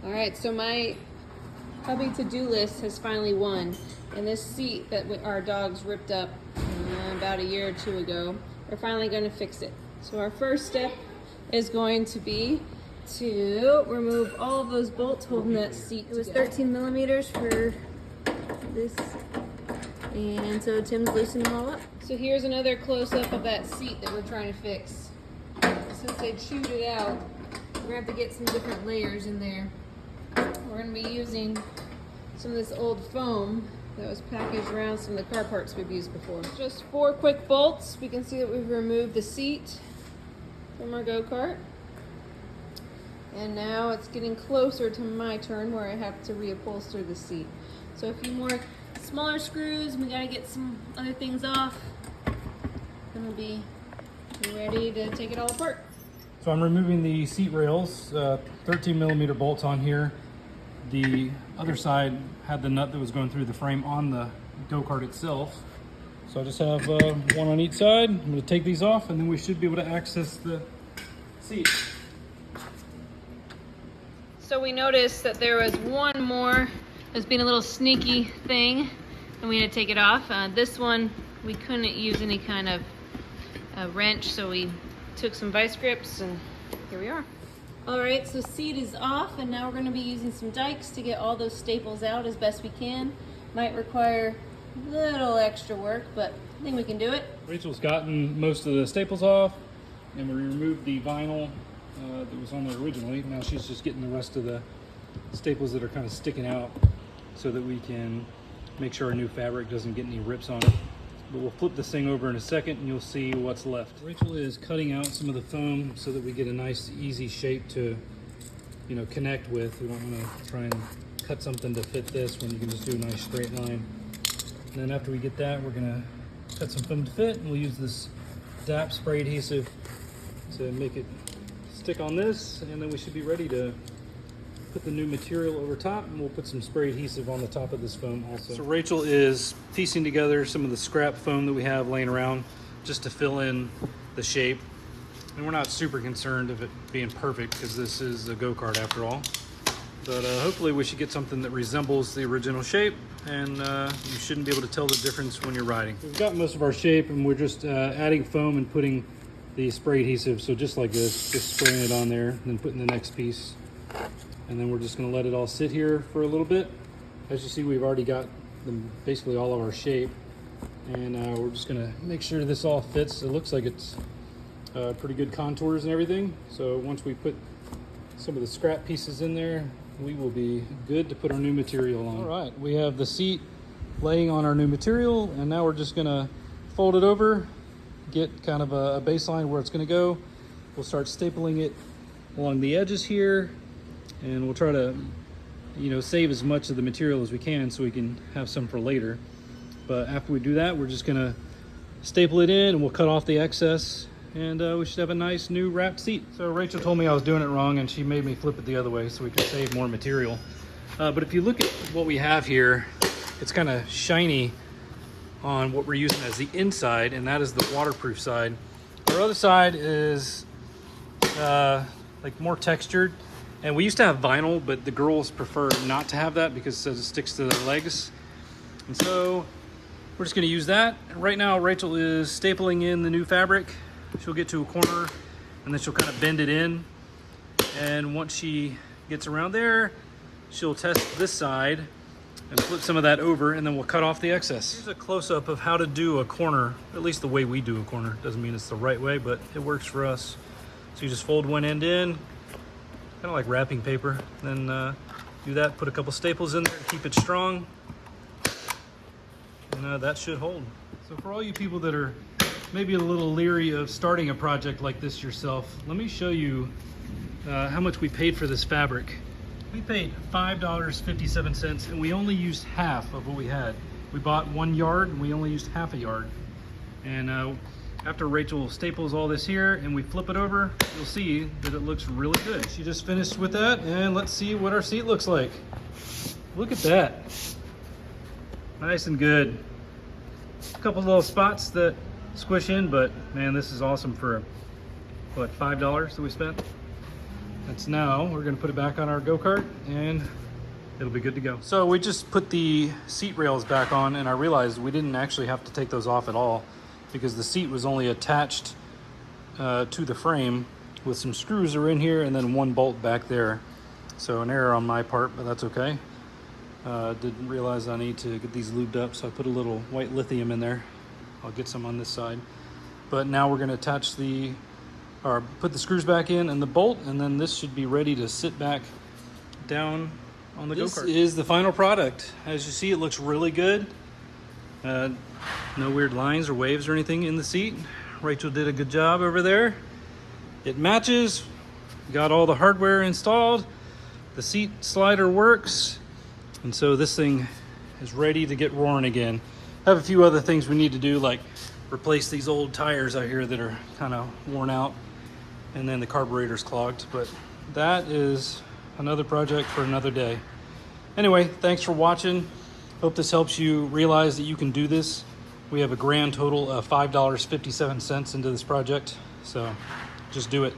All right, so my hubby to-do list has finally won. And this seat that our dogs ripped up about a year or two ago, we're finally going to fix it. So our first step is going to be to remove all of those bolts holding that seat. It was 13 millimeters for this. And so Tim's loosening them all up. So here's another close-up of that seat that we're trying to fix. Since they chewed it out, we're gonna have to get some different layers in there. We're gonna be using some of this old foam that was packaged around some of the car parts we've used before. Just 4 quick bolts. We can see that we've removed the seat from our go-kart. And now it's getting closer to my turn where I have to reupholster the seat. So a few more smaller screws. We gotta get some other things off. Then we'll be ready to take it all apart. So I'm removing the seat rails, 13 millimeter bolts on here. The other side had the nut that was going through the frame on the go-kart itself. So I just have one on each side. I'm going to take these off and then we should be able to access the seat. So we noticed that there was one more that's being a little sneaky thing and we had to take it off. This one we couldn't use any kind of wrench, so we took some vice grips and here we are. All right, so seat is off and now we're going to be using some dikes to get all those staples out as best we can. Might require a little extra work, but I think we can do it. Rachel's gotten most of the staples off and we removed the vinyl that was on there originally. Now she's just getting the rest of the staples that are kind of sticking out so that we can make sure our new fabric doesn't get any rips on it. But we'll flip this thing over in a second and you'll see what's left. Rachel is cutting out some of the foam so that we get a nice easy shape to, you know, connect with. We don't want to try and cut something to fit this when you can just do a nice straight line. And then after we get that, we're gonna cut some foam to fit and we'll use this DAP spray adhesive to make it stick on this, and then we should be ready to put the new material over top, and we'll put some spray adhesive on the top of this foam also. So Rachel is piecing together some of the scrap foam that we have laying around just to fill in the shape. And we're not super concerned of it being perfect because this is a go-kart after all. But hopefully we should get something that resembles the original shape, and you shouldn't be able to tell the difference when you're riding. We've got most of our shape and we're just adding foam and putting the spray adhesive, so just like this, just spraying it on there and then putting the next piece. And then we're just going to let it all sit here for a little bit. As you see, we've already got basically all of our shape, and we're just going to make sure this all fits. It looks like it's pretty good contours and everything. So once we put some of the scrap pieces in there, we will be good to put our new material on. All right, we have the seat laying on our new material, and now we're just going to fold it over, get kind of a baseline where it's going to go. We'll start stapling it along the edges here, and we'll try to, you know, save as much of the material as we can so we can have some for later. But after we do that, we're just going to staple it in and we'll cut off the excess, and we should have a nice new wrapped seat. So Rachel told me I was doing it wrong and she made me flip it the other way so we could save more material. But if you look at what we have here, it's kind of shiny on what we're using as the inside, and that is the waterproof side. Our other side is like more textured, and we used to have vinyl, but the girls prefer not to have that because it sticks to their legs. And so we're just going to use that. Right now Rachel is stapling in the new fabric. She'll get to a corner and then she'll kind of bend it in, and once she gets around there, she'll test this side and flip some of that over, and then we'll cut off the excess. Here's a close-up of how to do a corner, at least the way we do a corner. Doesn't mean it's the right way, but it works for us. So you just fold one end in, kind of like wrapping paper, then do that, put a couple staples in there to keep it strong, and that should hold. So for all you people that are maybe a little leery of starting a project like this yourself, let me show you how much we paid for this fabric. We paid $5.57, and we only used half of what we had. We bought 1 yard and we only used half a yard. And after Rachel staples all this here and we flip it over, you'll see that it looks really good. She just finished with that, and let's see what our seat looks like. Look at that. Nice and good. A couple little spots that squish in, but man, this is awesome for what, $5 that we spent? That's now, we're gonna put it back on our go-kart and it'll be good to go. So we just put the seat rails back on, and I realized we didn't actually have to take those off at all because the seat was only attached to the frame with some screws that are in here and then one bolt back there. So an error on my part, but that's okay. Didn't realize I need to get these lubed up, so I put a little white lithium in there. I'll get some on this side. But now we're gonna attach put the screws back in and the bolt, and then this should be ready to sit back down on the go-kart. This is the final product. As you see, it looks really good. No weird lines or waves or anything in the seat. Rachel did a good job over there. It matches. Got all the hardware installed. The seat slider works. And so this thing is ready to get roaring again. I have a few other things we need to do, like replace these old tires out here that are kind of worn out, and then the carburetor's clogged, but that is another project for another day. Anyway, thanks for watching. Hope this helps you realize that you can do this. We have a grand total of $5.57 into this project, so just do it.